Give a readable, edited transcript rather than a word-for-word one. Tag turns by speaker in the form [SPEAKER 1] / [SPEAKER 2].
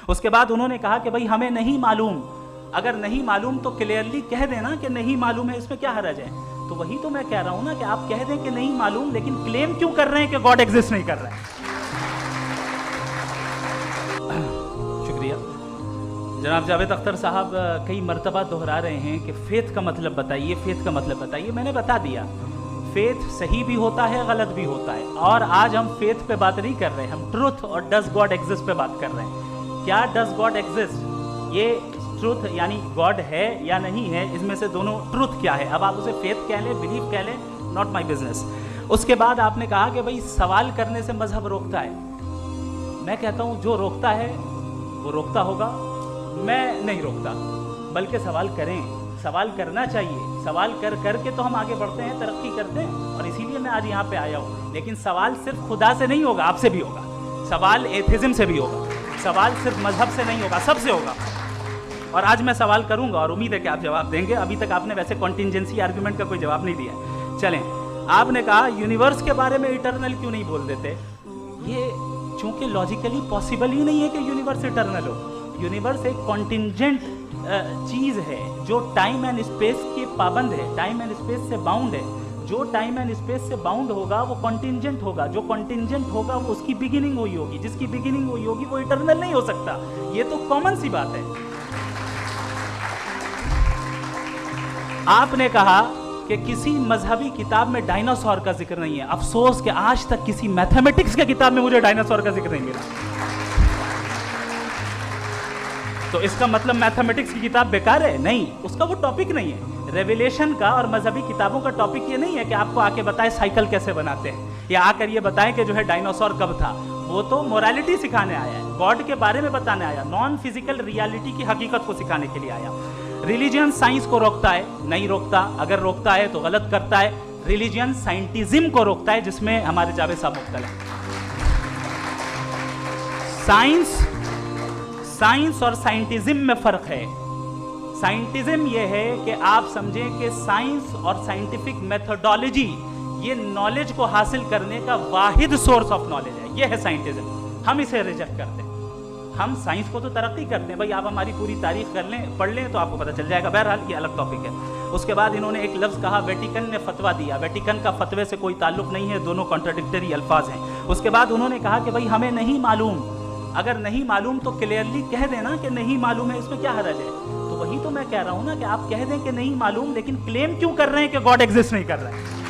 [SPEAKER 1] اس کے بعد انہوں نے کہا کہ بھائی ہمیں نہیں معلوم، اگر نہیں معلوم تو کلیئرلی کہہ دینا کہ نہیں معلوم ہے، اس میں کیا حرج ہے؟ تو وہی تو میں کہہ رہا ہوں نا کہ آپ کہہ دیں کہ نہیں معلوم، لیکن کلیم کیوں کر رہے ہیں کہ گاڈ ایگزسٹ نہیں کر رہا ہے؟ شکریہ جناب جاوید اختر صاحب کئی مرتبہ دہرا رہے ہیں کہ فیتھ کا مطلب بتائیے، فیتھ کا مطلب بتائیے۔ میں نے بتا دیا، فیتھ صحیح بھی ہوتا ہے، غلط بھی ہوتا ہے، اور آج ہم فیتھ پہ بات نہیں کر رہے، ہم ٹروتھ اور ڈز گاڈ ایگزسٹ پہ بات کر رہے ہیں۔ کیا ڈز گاڈ ایگزسٹ، یہ ٹروتھ یعنی گاڈ ہے یا نہیں ہے، اس میں سے دونوں ٹروتھ کیا ہے؟ اب آپ اسے فیتھ کہہ لیں، بلیف کہہ لیں، ناٹ مائی بزنس۔ اس کے بعد آپ نے کہا کہ بھائی سوال کرنے سے مذہب روکتا ہے۔ میں کہتا ہوں جو روکتا ہے وہ روکتا ہوگا، میں نہیں روکتا، بلکہ سوال کریں، سوال کرنا چاہیے۔ سوال کر کر کے تو ہم آگے بڑھتے ہیں، ترقی کرتے ہیں، اور اسی لیے میں آج یہاں پہ آیا ہوں۔ لیکن سوال صرف خدا سے نہیں ہوگا، آپ سے بھی ہوگا، سوال ایتھزم سے بھی ہوگا، سوال صرف مذہب سے نہیں ہوگا، سب سے ہوگا۔ اور آج میں سوال کروں گا اور امید ہے کہ آپ جواب دیں گے۔ ابھی تک آپ نے ویسے کانٹینجنسی آرگومنٹ کا کوئی جواب نہیں دیا۔ چلیں، آپ نے کہا یونیورس کے بارے میں ایٹرنل کیوں نہیں بول دیتے؟ یہ چونکہ لاجیکلی پاسبل ہی نہیں ہے کہ یونیورس ایٹرنل ہو۔ یونیورس ایک کانٹینجنٹ چیز ہے جو ٹائم اینڈ اسپیس کی پابند ہے، ٹائم اینڈ اسپیس سے باؤنڈ ہے۔ جو ٹائم اینڈ اسپیس سے باؤنڈ ہوگا وہ کانٹینجنٹ ہوگا، جو کانٹینجنٹ ہوگا وہ اس کی بگننگ ہوئی ہوگی، جس کی بگننگ ہوئی ہوگی وہ ایٹرنل نہیں ہو سکتا۔ یہ تو کامن سی بات ہے۔ آپ نے کہا کہ کسی مذہبی کتاب میں ڈائناسور کا ذکر نہیں ہے۔ افسوس کہ آج تک کسی میتھمیٹکس کی کتاب میں مجھے ڈائناسور کا ذکر نہیں ملا۔ تو اس کا مطلب میتھمیٹکس کی کتاب بیکار ہے؟ نہیں، اس کا وہ ٹاپک نہیں ہے۔ ریویلیشن کا اور مذہبی کتابوں کا ٹاپک یہ نہیں ہے کہ آپ کو آ کے بتائے سائیکل کیسے بناتے ہیں، یا آ کر یہ بتائیں کہ جو ہے ڈائناسور کب تھا۔ وہ تو مورالٹی سکھانے آیا ہے، گاڈ کے بارے میں بتانے آیا، نان فزیکل ریالٹی کی حقیقت کو سکھانے کے لیے آیا۔ ریلیجن سائنس کو روکتا ہے؟ نہیں روکتا، اگر روکتا ہے تو غلط کرتا ہے۔ ریلیجن سائنٹزم کو روکتا ہے، جس میں ہمارے جاوید صاحب مبتلا ہیں۔ سائنس اور سائنٹزم میں فرق ہے۔ سائنٹزم یہ ہے کہ آپ سمجھیں کہ سائنس اور سائنٹیفک میتھڈالوجی یہ نالج کو حاصل کرنے کا واحد سورس آف نالج ہے، یہ ہے سائنٹزم۔ ہم اسے ریجیکٹ کرتے ہیں۔ ہم سائنس کو تو ترقی کرتے ہیں، بھائی آپ ہماری پوری تاریخ کر لیں، پڑھ لیں تو آپ کو پتہ چل جائے گا۔ بہرحال یہ الگ ٹاپک ہے۔ اس کے بعد انہوں نے ایک لفظ کہا، ویٹیکن نے فتویٰ دیا۔ ویٹیکن کا فتوے سے کوئی تعلق نہیں ہے، دونوں کانٹراڈکٹری الفاظ ہیں۔ اس کے بعد انہوں نے کہا کہ بھائی ہمیں نہیں معلوم، اگر نہیں معلوم تو کلیئرلی کہہ دینا کہ نہیں معلوم ہے، اس میں کیا حرج ہے؟ تو وہی تو میں کہہ رہا ہوں نا کہ آپ کہہ دیں کہ نہیں معلوم، لیکن کلیم کیوں کر رہے ہیں کہ گاڈ ایگزسٹ نہیں کر رہا ہے؟